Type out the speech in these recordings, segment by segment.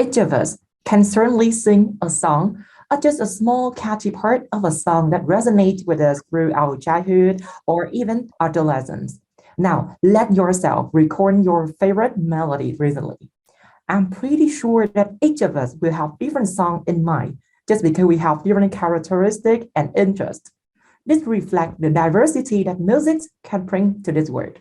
Each of us can certainly sing a song or just a small catchy part of a song that resonates with us through our childhood or even adolescence. Now, let yourself record your favorite melody recently. I'm pretty sure that each of us will have different song in mind just because we have different characteristics and interests. This reflects the diversity that music can bring to this world.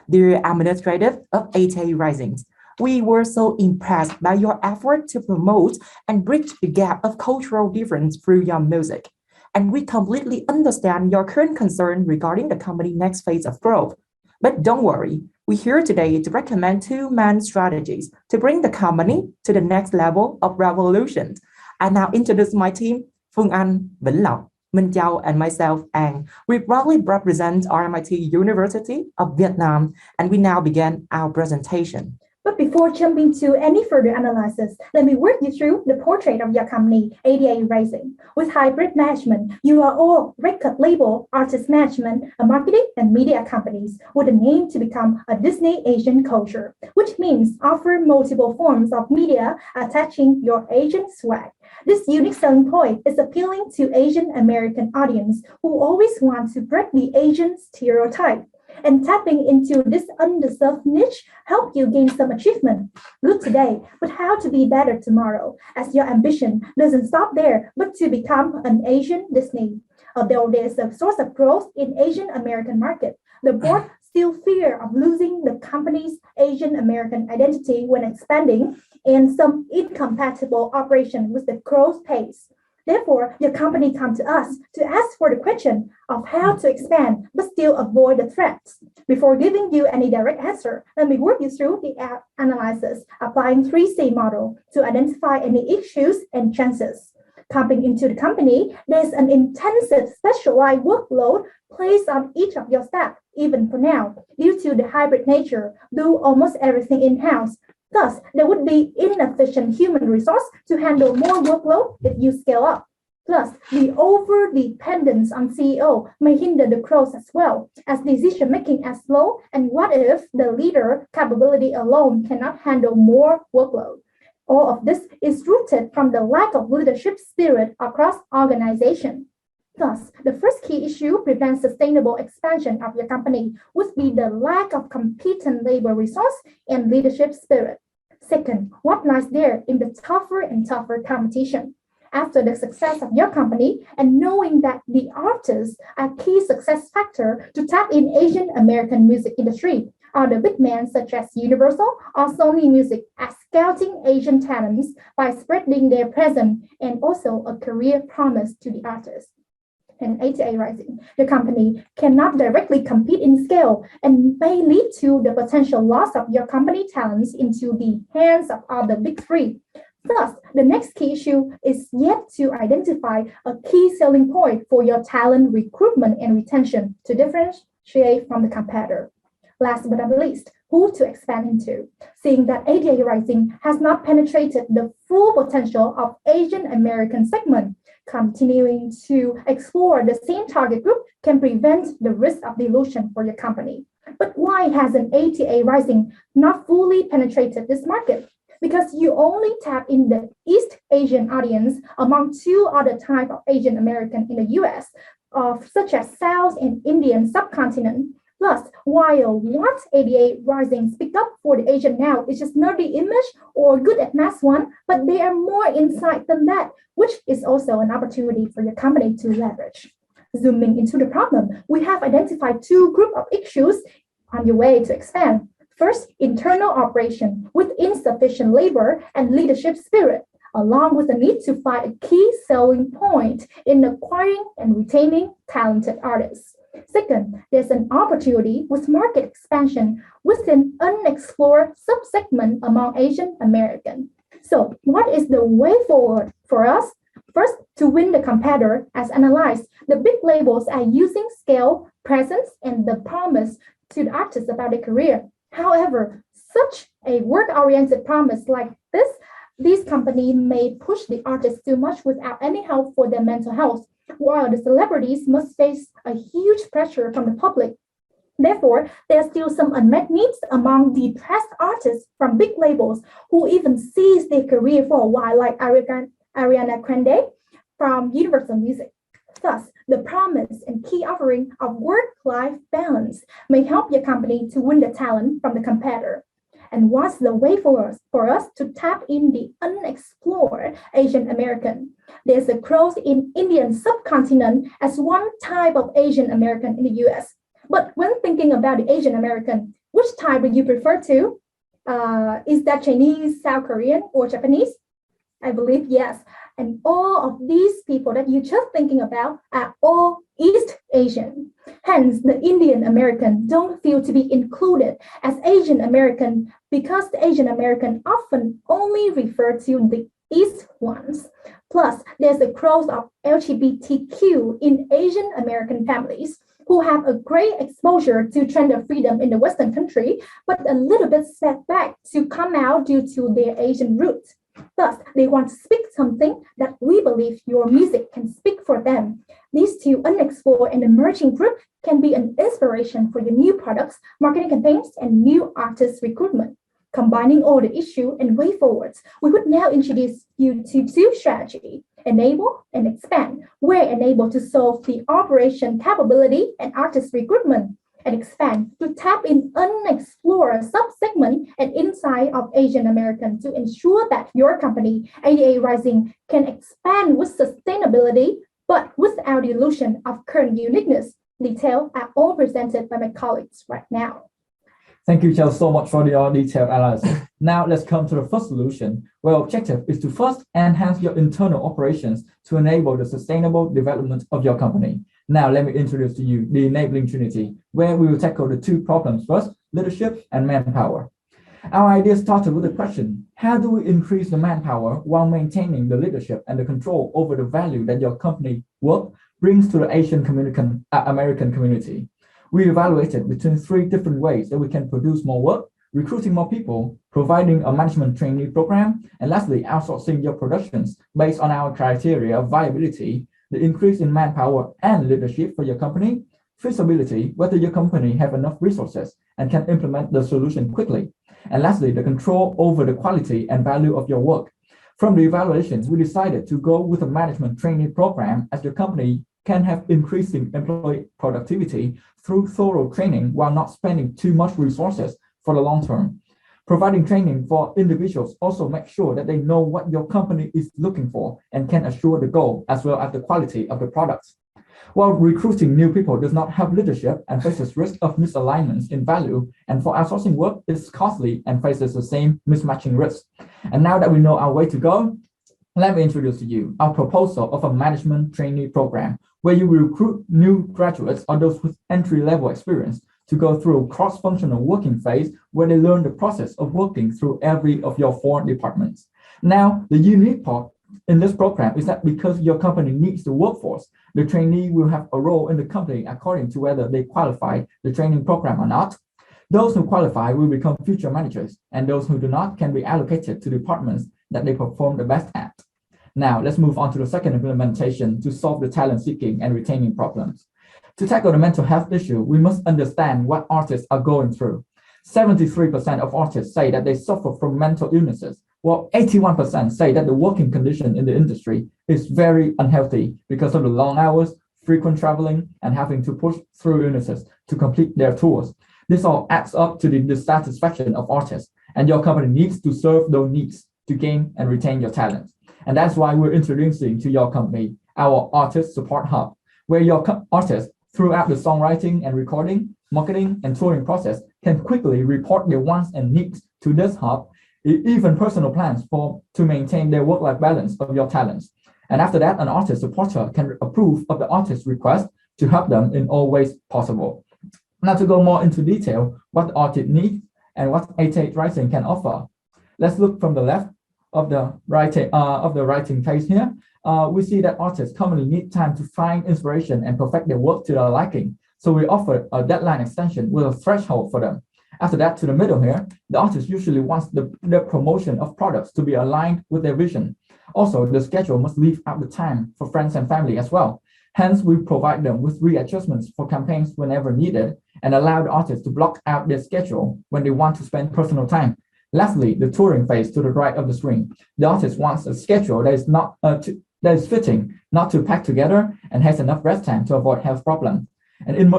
Dear administrative of HKU Risings, we were so impressed by your effort to promote and bridge the gap of cultural difference through your music. And we completely understand your current concern regarding the company's next phase of growth. But don't worry, we're here today to recommend two main strategies to bring the company to the next level of revolution. I now introduce my team, Phương Anh, Vĩnh Lộc, Minh Châu, and myself, Anh. We proudly represent RMIT University of Vietnam, and we now begin our presentation. But before jumping to any further analysis, let me walk you through the portrait of your company, ADA Rising. With hybrid management, you are all record label, artist management, marketing, and media companies with an aim to become a Disney Asian culture, which means offer multiple forms of media attaching your Asian swag. This unique selling point is appealing to Asian American audience who always want to break the Asian stereotype. And tapping into this underserved niche help you gain some achievement. Good today, but how to be better tomorrow, as your ambition doesn't stop there, but to become an Asian Disney. Although there's a source of growth in Asian American market, the board still fear of losing the company's Asian American identity when expanding and some incompatible operation with the growth pace. Therefore, your company come to us to ask for the question of how to expand but still avoid the threats. Before giving you any direct answer, let me walk you through the analysis applying 3C model to identify any issues and chances. Coming into the company, there's an intensive specialized workload placed on each of your staff, even for now, due to the hybrid nature, do almost everything in-house. Thus, there would be inefficient human resource to handle more workload if you scale up. Plus, the over-dependence on CEO may hinder the growth as well, as decision-making is slow, and what if the leader capability alone cannot handle more workload? All of this is rooted from the lack of leadership spirit across organization. Thus, the first key issue prevents sustainable expansion of your company would be the lack of competent labor resource and leadership spirit. Second, what lies there in the tougher and tougher competition? After the success of your company and knowing that the artists are key success factor to tap in Asian American music industry, are the big men such as Universal or Sony Music as scouting Asian talents by spreading their presence and also a career promise to the artists. And ATA Rising, the company cannot directly compete in scale and may lead to the potential loss of your company talents into the hands of other big three. Thus, the next key issue is yet to identify a key selling point for your talent recruitment and retention to differentiate from the competitor. Last but not least, who to expand into. Seeing that ATA Rising has not penetrated the full potential of Asian American segment, continuing to explore the same target group can prevent the risk of dilution for your company. But why hasn't ATA Rising not fully penetrated this market? Because you only tap in the East Asian audience among two other types of Asian American in the US, such as South and Indian subcontinent. Plus, while what ADA Rising picked up for the Asian now is just nerdy image or good at mass one, but they are more insight than that, which is also an opportunity for your company to leverage. Zooming into the problem, we have identified two groups of issues on your way to expand. First, internal operation with insufficient labor and leadership spirit, along with the need to find a key selling point in acquiring and retaining talented artists. Second, there's an opportunity with market expansion with an unexplored subsegment among Asian American. So what is the way forward for us? First, to win the competitor, as analyzed, the big labels are using scale, presence, and the promise to the artists about their career. However, such a work-oriented promise like this, these companies may push the artists too much without any help for their mental health, while the celebrities must face a huge pressure from the public. Therefore, there are still some unmet needs among depressed artists from big labels who even cease their career for a while, like Ariana Grande from Universal Music. Thus, the promise and key offering of work-life balance may help your company to win the talent from the competitor. And what's the way for us to tap in the unexplored Asian American? There's a growth in Indian subcontinent as one type of Asian American in the US. But when thinking about the Asian American, which type would you prefer to? Is that Chinese, South Korean, or Japanese? I believe yes. And all of these people that you're just thinking about are all East Asian. Hence, the Indian American don't feel to be included as Asian American because the Asian American often only refer to the East ones. Plus, there's a growth of LGBTQ in Asian American families who have a great exposure to gender freedom in the Western country, but a little bit set back to come out due to their Asian roots. Thus, they want to speak something that we believe your music can speak for them. These two unexplored and emerging groups can be an inspiration for your new products, marketing campaigns, and new artist recruitment. Combining all the issue and way forwards, we would now introduce you to two strategies: enable and expand, where enable to solve the operation capability and artist recruitment, and expand to tap in unexplored subsegment and inside of Asian American to ensure that your company, ADA Rising, can expand with sustainability, but without the illusion of current uniqueness. Details are all presented by my colleagues right now. Thank you, Chel, so much for your detailed analysis. Now let's come to the first solution, where objective is to first enhance your internal operations to enable the sustainable development of your company. Now let me introduce to you the enabling trinity, where we will tackle the two problems first, leadership and manpower. Our idea started with the question, how do we increase the manpower while maintaining the leadership and the control over the value that your company work brings to the Asian American community? We evaluated between three different ways that we can produce more work, recruiting more people, providing a management trainee program, and lastly, outsourcing your productions based on our criteria of viability, the increase in manpower and leadership for your company, feasibility, whether your company have enough resources and can implement the solution quickly, and lastly, the control over the quality and value of your work. From the evaluations, we decided to go with a management trainee program as your company can have increasing employee productivity through thorough training while not spending too much resources for the long term. Providing training for individuals also makes sure that they know what your company is looking for and can assure the goal as well as the quality of the products. While recruiting new people does not have leadership and faces risk of misalignments in value, and for outsourcing work is costly and faces the same mismatching risk. And now that we know our way to go, let me introduce to you our proposal of a management trainee program where you will recruit new graduates or those with entry-level experience to go through a cross-functional working phase where they learn the process of working through every of your 4 departments. Now, the unique part in this program is that because your company needs the workforce, the trainee will have a role in the company according to whether they qualify the training program or not. Those who qualify will become future managers, and those who do not can be allocated to departments that they perform the best at. Now, let's move on to the second implementation to solve the talent seeking and retaining problems. To tackle the mental health issue, we must understand what artists are going through. 73% of artists say that they suffer from mental illnesses, while 81% say that the working condition in the industry is very unhealthy because of the long hours, frequent traveling, and having to push through illnesses to complete their tours. This all adds up to the dissatisfaction of artists, and your company needs to serve those needs to gain and retain your talent. And that's why we're introducing to your company our Artist Support Hub, where your artists, throughout the songwriting and recording, marketing, and touring process, can quickly report their wants and needs to this hub, even personal plans to maintain their work-life balance of your talents. And after that, an artist supporter can approve of the artist's request to help them in all ways possible. Now, to go more into detail, what the artist needs and what ADA Rising can offer. Let's look from the left of the writing page here. We see that artists commonly need time to find inspiration and perfect their work to their liking. So we offer a deadline extension with a threshold for them. After that, to the middle here, the artist usually wants the promotion of products to be aligned with their vision. Also, the schedule must leave out the time for friends and family as well. Hence, we provide them with readjustments for campaigns whenever needed and allow the artists to block out their schedule when they want to spend personal time. Lastly, the touring phase to the right of the screen. The artist wants a schedule that is not that is fitting, not too packed together, and has enough rest time to avoid health problems. And in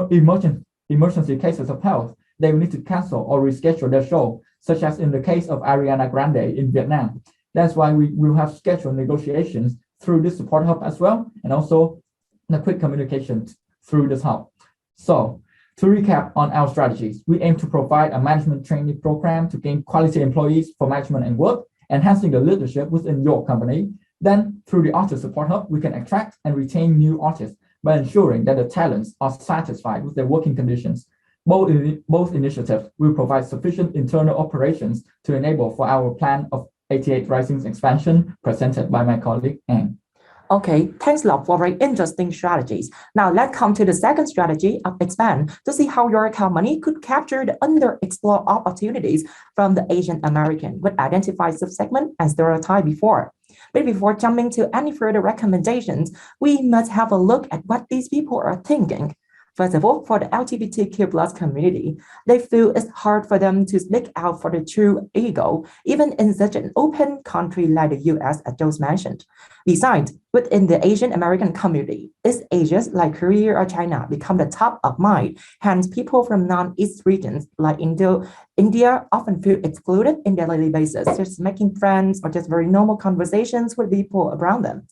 emergency cases of health, they will need to cancel or reschedule their show, such as in the case of Ariana Grande in Vietnam. That's why we will have schedule negotiations through this support hub as well, and also the quick communication through this hub. So to recap on our strategies, we aim to provide a management training program to gain quality employees for management and work, enhancing the leadership within your company. Then through the artist support hub, we can attract and retain new artists by ensuring that the talents are satisfied with their working conditions. Both initiatives will provide sufficient internal operations to enable for our plan of 88 Rising's expansion presented by my colleague Anne. Okay, thanks a lot for very interesting strategies. Now let's come to the second strategy of expand to see how your company could capture the underexplored opportunities from the Asian American with identified subsegment and stereotype before. But before jumping to any further recommendations, we must have a look at what these people are thinking. First of all, for the LGBTQ plus community, they feel it's hard for them to speak out for the true ego, even in such an open country like the US, as just mentioned. Besides, within the Asian American community, East Asians like Korea or China become the top of mind. Hence, people from non-East regions like India often feel excluded in their daily basis, just making friends or just very normal conversations with people around them.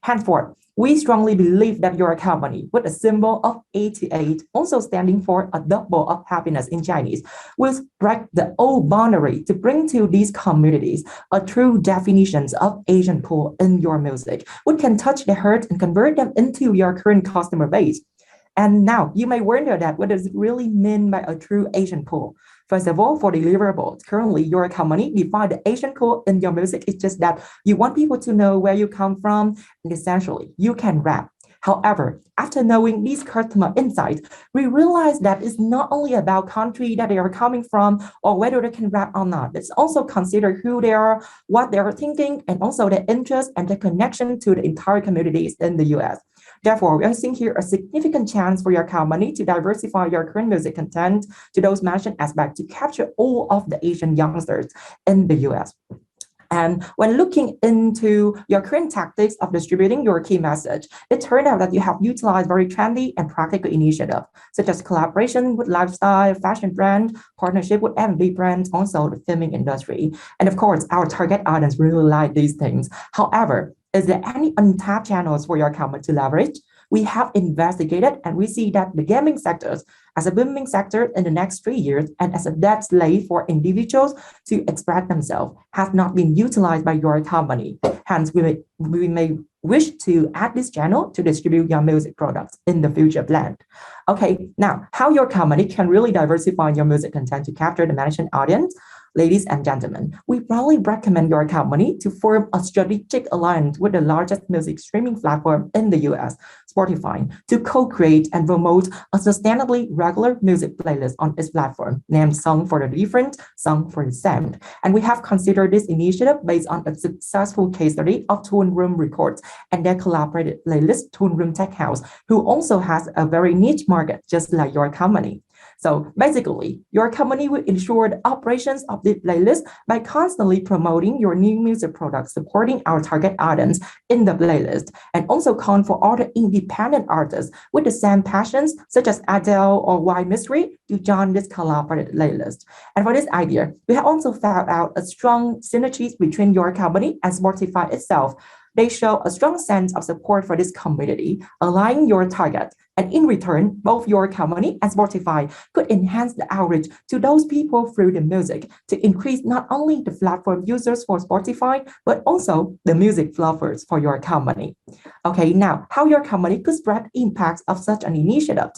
Henceforth, we strongly believe that your company, with a symbol of 88, also standing for a double of happiness in Chinese, will break the old boundary to bring to these communities a true definition of Asian pool in your music, which can touch their hearts and convert them into your current customer base. And now you may wonder that what does it really mean by a true Asian pool? First of all, for deliverables, currently your company defines the Asian pool in your music. It's just that you want people to know where you come from, and essentially you can rap. However, after knowing these customer insights, we realize that it's not only about country that they are coming from or whether they can rap or not. It's also consider who they are, what they are thinking, and also their interest and their connection to the entire communities in the US. Therefore, we are seeing here a significant chance for your company to diversify your current music content to those mentioned aspects to capture all of the Asian youngsters in the US. And when looking into your current tactics of distributing your key message, it turned out that you have utilized very trendy and practical initiatives, such as collaboration with lifestyle, fashion brand, partnership with F&B brands, also the filming industry. And of course, our target audience really like these things. However, is there any untapped channels for your company to leverage? We have investigated and we see that the gaming sectors as a booming sector in the next 3 years and as a dead slave for individuals to express themselves has not been utilized by your company. Hence, we may wish to add this channel to distribute your music products in the future plan. Okay, now how your company can really diversify your music content to capture the mentioned audience. Ladies and gentlemen, we probably recommend your company to form a strategic alliance with the largest music streaming platform in the US, Spotify, to co-create and promote a sustainably regular music playlist on its platform, named Song for the Different, Song for the Same. And we have considered this initiative based on a successful case study of Tune Room Records and their collaborated playlist, Tune Room Tech House, who also has a very niche market, just like your company. So basically, your company will ensure the operations of the playlist by constantly promoting your new music products, supporting our target audience in the playlist, and also count for all the independent artists with the same passions, such as Adele or White Mystery, to join this collaborated playlist. And for this idea, we have also found out a strong synergies between your company and Spotify itself. They show a strong sense of support for this community, aligning your target. And in return, both your company and Spotify could enhance the outreach to those people through the music to increase not only the platform users for Spotify, but also the music lovers for your company. Okay, now how your company could spread impacts of such an initiative.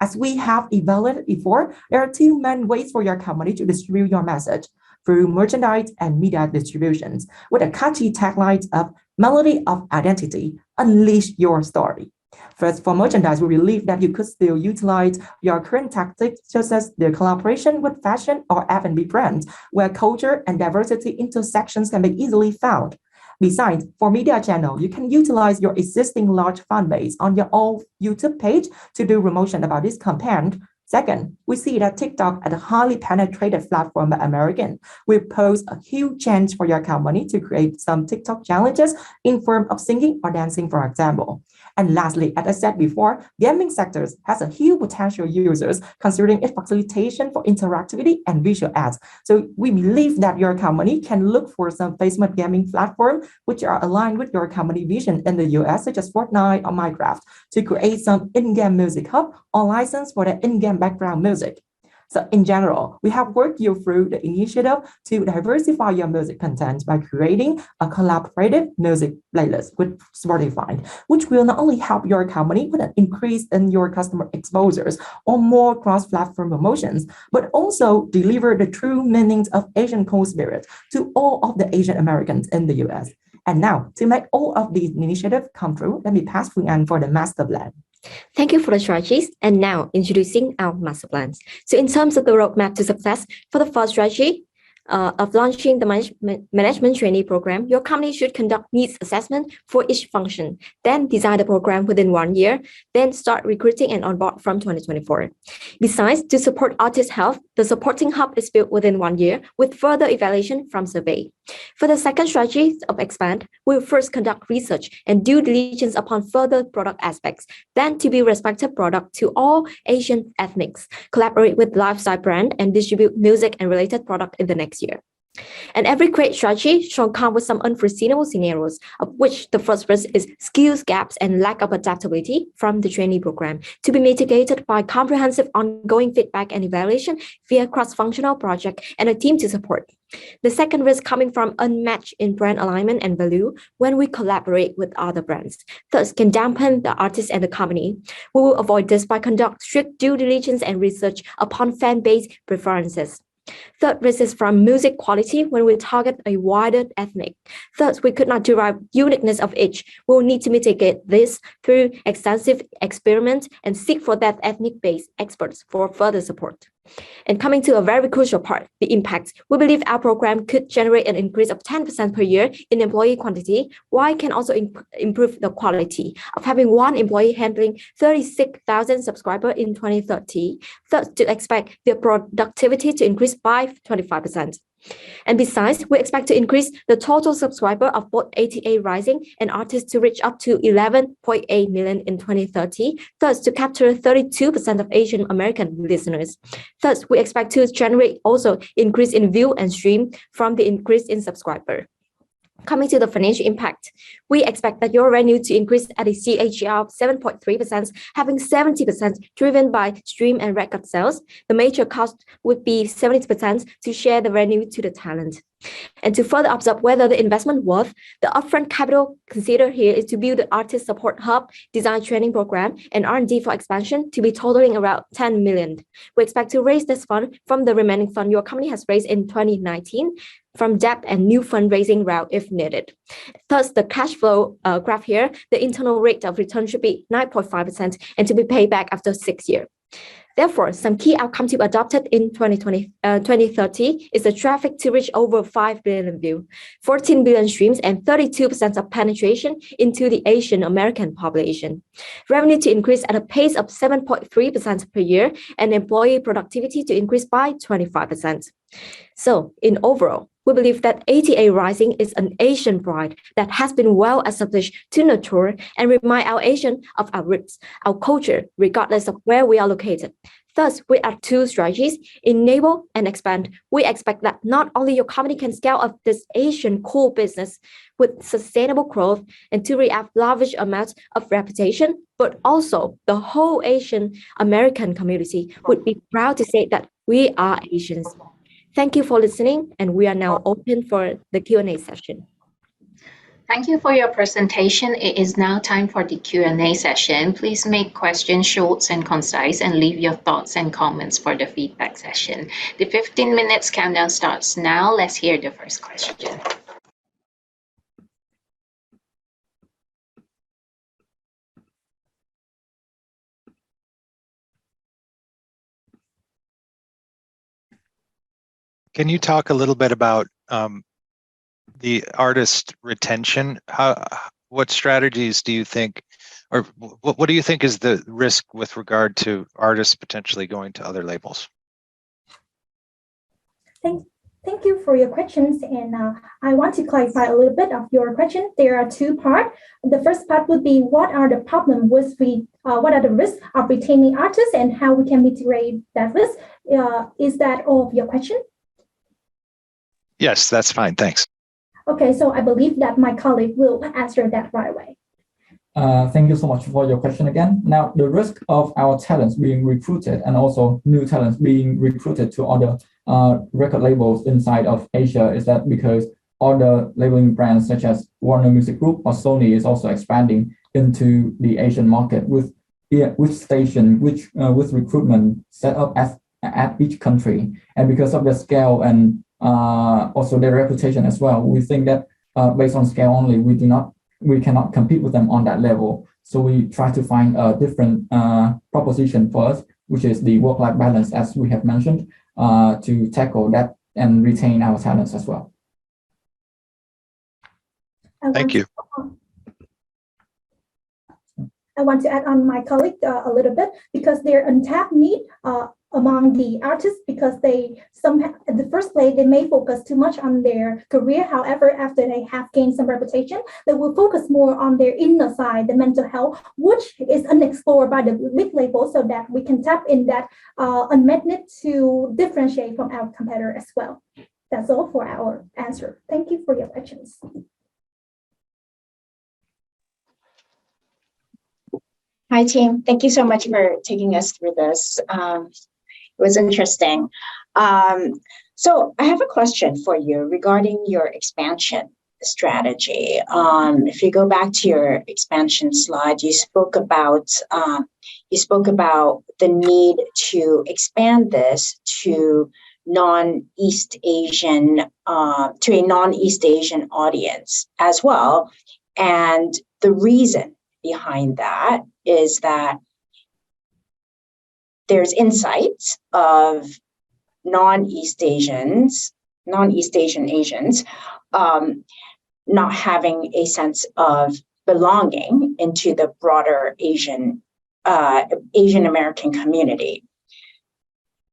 As we have evaluated before, there are two main ways for your company to distribute your message: through merchandise and media distributions, with a catchy tagline of Melody of Identity, Unleash Your Story. First, for merchandise, we believe that you could still utilize your current tactics, such as the collaboration with fashion or F&B brands, where culture and diversity intersections can be easily found. Besides, for media channel, you can utilize your existing large fan base on your own YouTube page to do promotion about this campaign. Second, we see that TikTok, as a highly penetrated platform by Americans, will pose a huge chance for your company to create some TikTok challenges in form of singing or dancing, for example. And lastly, as I said before, gaming sectors has a huge potential users considering its facilitation for interactivity and visual ads. So we believe that your company can look for some famous gaming platform which are aligned with your company vision in the US, such as Fortnite or Minecraft, to create some in-game music hub or license for the in-game background music. So in general, we have worked you through the initiative to diversify your music content by creating a collaborative music playlist with Spotify, which will not only help your company with an increase in your customer exposures or more cross-platform promotions, but also deliver the true meanings of Asian core spirit to all of the Asian Americans in the US. And now, to make all of these initiatives come true, let me pass Phương Anh for the master plan. Thank you for the strategies. And now introducing our master plans. So in terms of the roadmap to success, for the first strategy of launching the management trainee program, your company should conduct needs assessment for each function, then design the program within 1 year, then start recruiting and onboard from 2024. Besides, to support artist health, the supporting hub is built within 1 year with further evaluation from survey. For the second strategy of expand, we'll first conduct research and due diligence upon further product aspects, then to be respective product to all Asian ethnics, collaborate with lifestyle brand and distribute music and related product in the next year. And every great strategy shall come with some unforeseeable scenarios, of which the first risk is skills gaps and lack of adaptability from the trainee program, to be mitigated by comprehensive ongoing feedback and evaluation via cross-functional project and a team to support. The second risk coming from unmatched in brand alignment and value when we collaborate with other brands, thus can dampen the artist and the company. We will avoid this by conduct strict due diligence and research upon fan base preferences. Third risk is from music quality when we target a wider ethnic. Thus, we could not derive uniqueness of each. We will need to mitigate this through extensive experiments and seek for that ethnic-based experts for further support. And coming to a very crucial part, the impact. We believe our program could generate an increase of 10% per year in employee quantity, while it can also improve the quality of having one employee handling 36,000 subscribers in 2030. Thus, to expect their productivity to increase by 25%. And besides, we expect to increase the total subscriber of both ATA Rising and artists to reach up to 11.8 million in 2030, thus to capture 32% of Asian American listeners. Thus, we expect to generate also increase in view and stream from the increase in subscriber. Coming to the financial impact, we expect that your revenue to increase at a CAGR of 7.3%, having 70% driven by stream and record sales. The major cost would be 70% to share the revenue to the talent. And to further observe whether the investment worth, the upfront capital considered here is to build the artist support hub, design training program, and R&D for expansion to be totaling around 10 million. We expect to raise this fund from the remaining fund your company has raised in 2019, from debt and new fundraising route if needed. Thus, the cash flow graph here, the internal rate of return should be 9.5% and to be paid back after 6 years. Therefore, some key outcomes to be adopted in 2030 is the traffic to reach over 5 billion views, 14 billion streams, and 32% of penetration into the Asian American population. Revenue to increase at a pace of 7.3% per year, and employee productivity to increase by 25%. So, in overall, we believe that ATA Rising is an Asian brand that has been well established to nurture and remind our Asian of our roots, our culture, regardless of where we are located. Thus, with our two strategies, enable and expand, we expect that not only your company can scale up this Asian core business with sustainable growth and to reap lavish amounts of reputation, but also the whole Asian American community would be proud to say that we are Asians. Thank you for listening, and we are now open for the Q&A session. Thank you for your presentation. It is now time for the Q&A session. Please make questions short and concise and leave your thoughts and comments for the feedback session. The 15 minutes countdown starts now. Let's hear the first question. Can you talk a little bit about the artist retention, what strategies do you think, or what do you think is the risk with regard to artists potentially going to other labels? Thank you for your questions, and I want to clarify a little bit of your question. There are two parts. The first part would be what are the problems with what are the risks of retaining artists and how we can mitigate that risk? Is that all of your question? Yes, that's fine. Thanks. Okay, so I believe that my colleague will answer that right away. Thank you so much for your question again. Now, the risk of our talents being recruited and also new talents being recruited to other record labels inside of Asia is that because other labeling brands such as Warner Music Group or Sony is also expanding into the Asian market with recruitment set up at each country, and because of their scale and also their reputation as well, we think that based on scale only, we cannot compete with them on that level. So we try to find a different proposition for us, which is the work-life balance, as we have mentioned, to tackle that and retain our talents as well. Thank you. I want to add on my colleague a little bit because their untapped need among the artists, because at the first place, they may focus too much on their career. However, after they have gained some reputation, they will focus more on their inner side, the mental health, which is unexplored by the big label, so that we can tap in that unmet need to differentiate from our competitor as well. That's all for our answer. Thank you for your questions. Hi, team. Thank you so much for taking us through this. It was interesting. So I have a question for you regarding your expansion strategy. If you go back to your expansion slide, you spoke about the need to expand this to non-East Asian to a non-East Asian audience as well. And the reason behind that is that there's insights of non-East Asian Asians not having a sense of belonging into the broader Asian American community.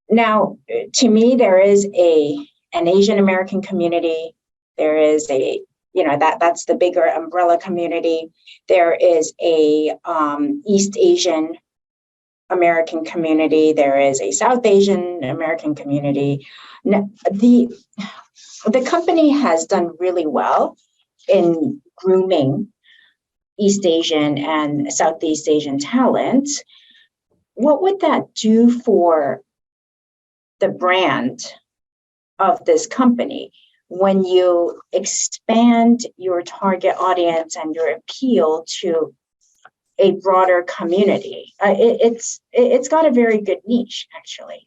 Now, to me, there is an Asian American community. There is that's the bigger umbrella community. There is a East Asian American community. There is a South Asian American community. The company has done really well in grooming East Asian and Southeast Asian talent. What would that do for the brand of this company when you expand your target audience and your appeal to a broader community? It's got a very good niche, actually.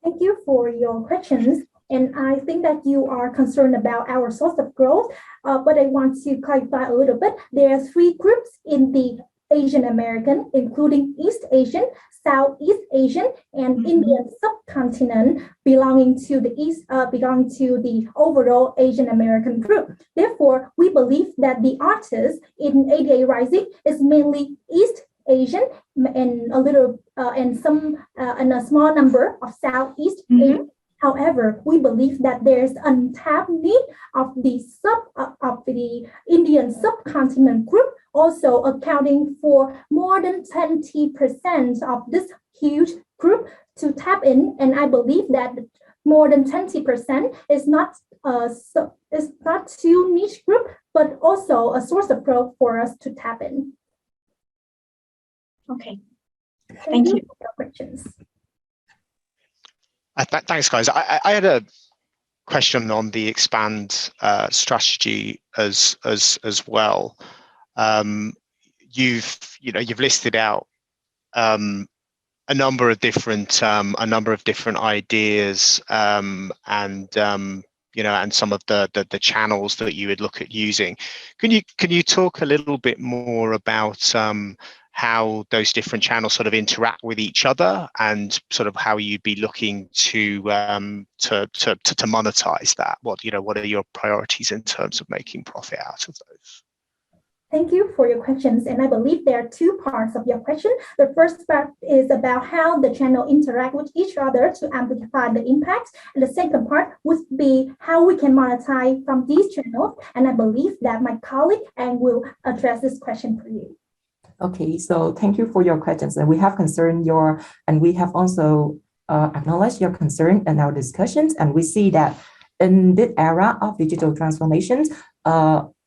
Thank you for your questions. And I think that you are concerned about our source of growth, but I want to clarify a little bit. There are three groups in the Asian American, including East Asian, Southeast Asian, and Indian subcontinent belonging to the overall Asian American group. Therefore, we believe that the artists in ADA Rising is mainly East Asian and a small number of Southeast Asian. However, we believe that there's untapped need of the Indian subcontinent group, also accounting for more than 20% of this huge group to tap in. And I believe that more than 20% is not too niche group, but also a source of growth for us to tap in. Okay, thank you for your questions. Thanks, guys. I had a question on the expand strategy as well. You've listed out a number of different ideas and some of the channels that you would look at using. Can you talk a little bit more about how those different channels sort of interact with each other, and sort of how you'd be looking to monetize that. What are your priorities in terms of making profit out of those? Thank you for your questions. And I believe there are two parts of your question. The first part is about how the channel interact with each other to amplify the impact. And the second part would be how we can monetize from these channels. And I believe that my colleague and will address this question for you. Okay, so thank you for your questions. And we have and we have also acknowledged your concern in our discussions. And we see that in this era of digital transformations,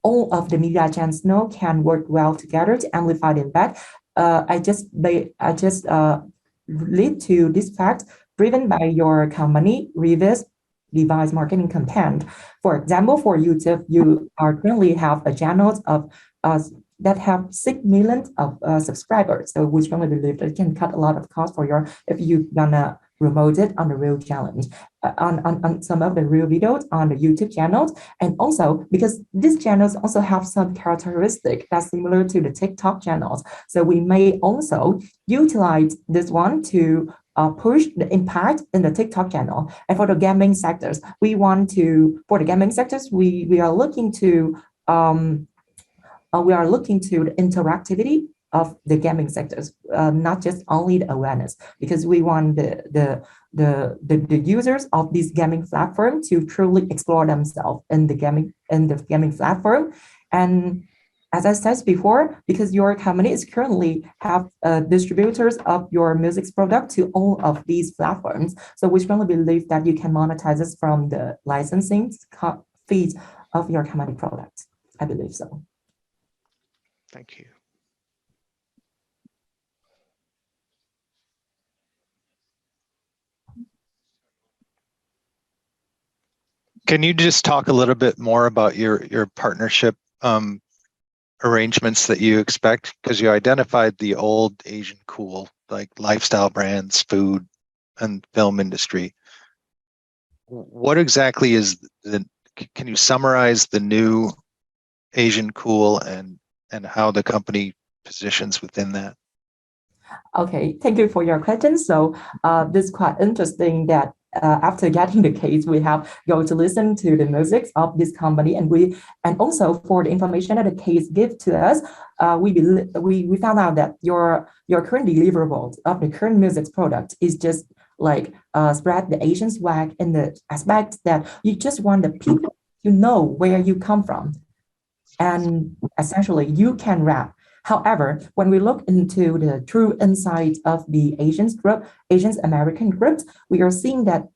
all of the media channels now can work well together to amplify the impact. I just lead to this fact driven by your company reverse device marketing campaign. For example, for YouTube, you currently have a channel of that have 6 million of subscribers. So we strongly believe that it can cut a lot of cost for if you're gonna promote it on the real challenge, on some of the real videos on the YouTube channels. And also because these channels also have some characteristic that's similar to the TikTok channels. So we may also utilize this one to push the impact in the TikTok channel. And for the gaming sectors, we are looking to the interactivity of the gaming sectors, not just only the awareness, because we want the users of this gaming platform to truly explore themselves in the gaming platform. And as I said before, because your company is currently have distributors of your music product to all of these platforms, so we strongly believe that you can monetize this from the licensing fees of your company product. I believe so. Thank you. Can you just talk a little bit more about your partnership arrangements that you expect? Because you identified the old Asian cool, like lifestyle brands, food, and film industry. What exactly is can you summarize the new Asian cool and how the company positions within that? Okay, thank you for your question. So this is quite interesting that after getting the case, we have go to listen to the music of this company, and also for the information that the case give to us, we found out that your current deliverables of the current music product is just like spread the Asian swag in the aspect that you just want the people to know where you come from, and essentially you can rap. However, when we look into the true insight of the Asian American groups, we are seeing that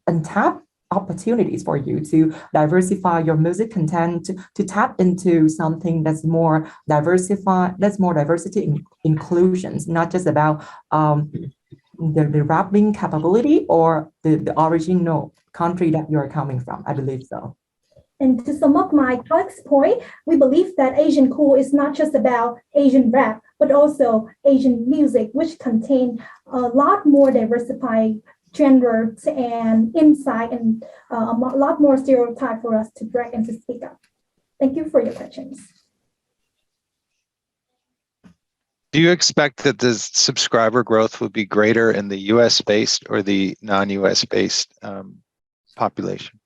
untapped opportunities for you to diversify your music content, to tap into something that's more diversified, that's more diversity in inclusions, not just about the rapping capability or the original country that you're coming from. I believe so. And to sum up my colleague's point, we believe that Asian cool is not just about Asian rap, but also Asian music, which contain a lot more diversified genres and insight, and a lot more stereotype for us to break and to speak up. Thank you for your questions. Do you expect that the subscriber growth will be greater in the US based or the non-US based population?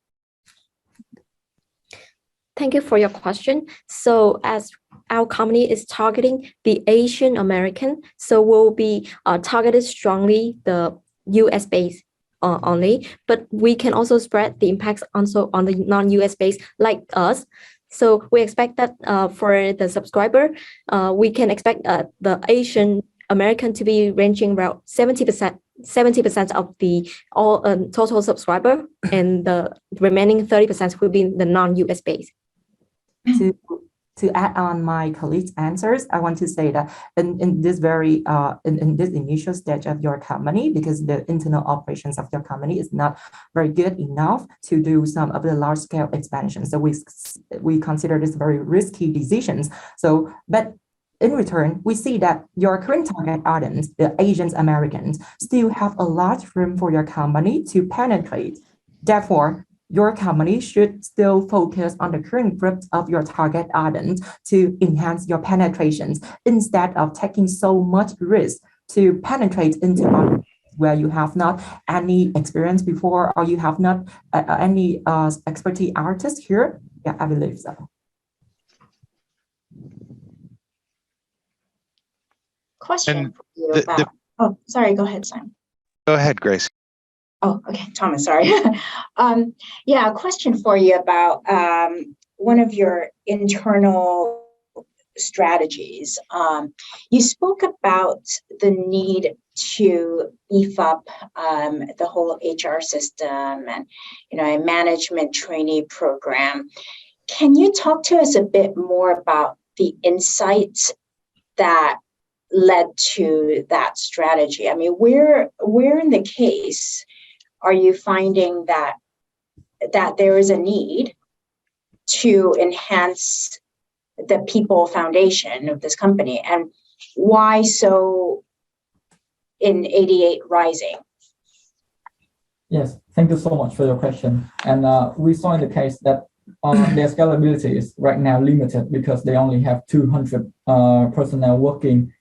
Thank you for your question. So as our company is targeting the Asian American, so we'll be targeted strongly the US based only, but we can also spread the impacts also on the non-US based like us. So we expect that for the subscriber, we can expect the Asian American to be ranging around 70% of the all total subscriber, and the remaining 30% will be the non-US based. To add on my colleague's answers, I want to say that in this initial stage of your company, because the internal operations of your company is not very good enough to do some of the large scale expansion. So we consider this very risky decisions. So, but in return, we see that your current target audience, the Asian Americans, still have a large room for your company to penetrate. Therefore, your company should still focus on the current groups of your target audience to enhance your penetrations instead of taking so much risk to penetrate into audience where you have not any experience before or you have not any expertise artist here. Yeah, I believe so. Question for you about. Oh, sorry. Go ahead, Simon. Go ahead, Grace. Oh, okay, Thomas. Sorry. Yeah, a question for you about one of your internal strategies. You spoke about the need to beef up the whole HR system and a management trainee program. Can you talk to us a bit more about the insights that led to that strategy? I mean, where in the case are you finding that there is a need to enhance the people foundation of this company, and why so in 88 Rising? Yes, thank you so much for your question. And we saw in the case that their scalability is right now limited because they only have 200 personnel working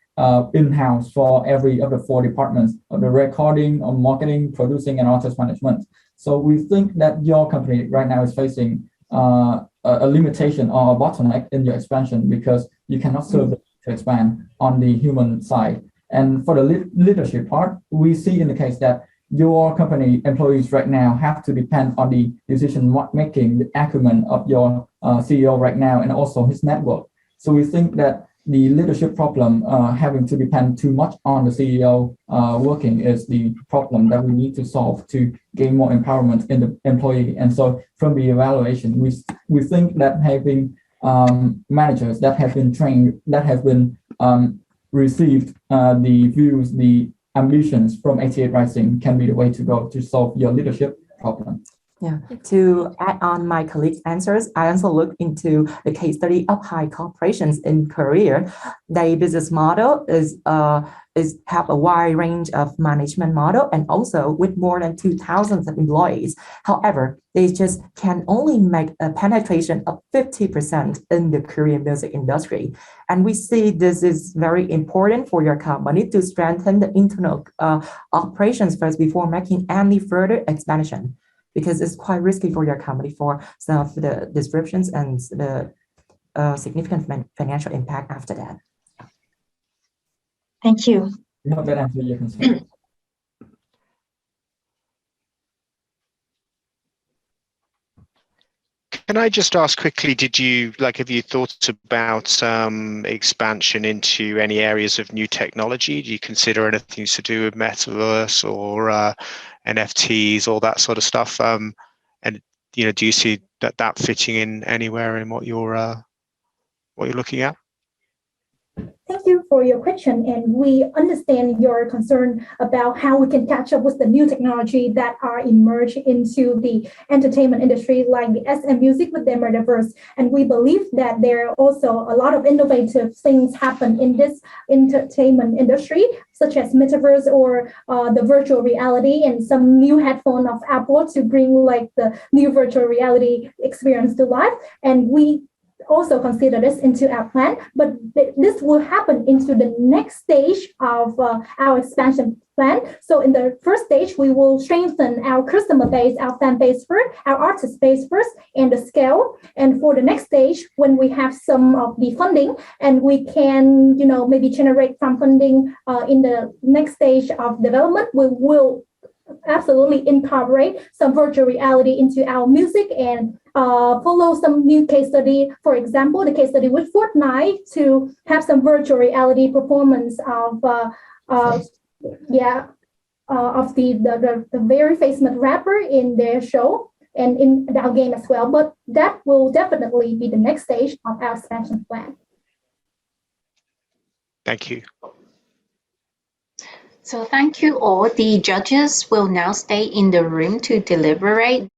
in-house for every of the 4 departments of the recording, of marketing, producing, and artist management. So we think that your company right now is facing a limitation or a bottleneck in your expansion because you cannot serve to expand on the human side. And for the leadership part, we see in the case that your company employees right now have to depend on the decision making, the acumen of your CEO right now, and also his network. So we think that the leadership problem, having to depend too much on the CEO working, is the problem that we need to solve to gain more empowerment in the employee. And so from the evaluation, we think that having managers that have been trained, that have been received the views, the ambitions from 88 Rising can be the way to go to solve your leadership problem. Yeah, to add on my colleagues' answers, I also looked into the case study of high corporations in Korea. Their business model is have a wide range of management model and also with more than 2,000 employees. However, they just can only make a penetration of 50% in the Korean music industry. And we see this is very important for your company to strengthen the internal operations first before making any further expansion, because it's quite risky for your company for some of the disruptions and the significant financial impact after that. Thank you. We hope that answers your concern. Can I just ask quickly, have you thought about expansion into any areas of new technology? Do you consider anything to do with metaverse or NFTs, all that sort of stuff? And do you see that fitting in anywhere in what you're looking at? Thank you for your question, and we understand your concern about how we can catch up with the new technology that are emerging into the entertainment industry, like the SM music with the metaverse. And we believe that there are also a lot of innovative things happen in this entertainment industry, such as metaverse or the virtual reality, and some new headphone of Apple to bring like the new virtual reality experience to life. And we also consider this into our plan, but this will happen into the next stage of our expansion plan. So in the first stage, we will strengthen our customer base, our fan base first, our artist base first, and the scale. And for the next stage, when we have some of the funding and we can, maybe generate some funding in the next stage of development, we will absolutely incorporate some virtual reality into our music and follow some new case study. For example, the case study with Fortnite to have some virtual reality performance of the very famous rapper in their show and in our game as well. But that will definitely be the next stage of our expansion plan. Thank you. So thank you all. The judges will now stay in the room to deliberate.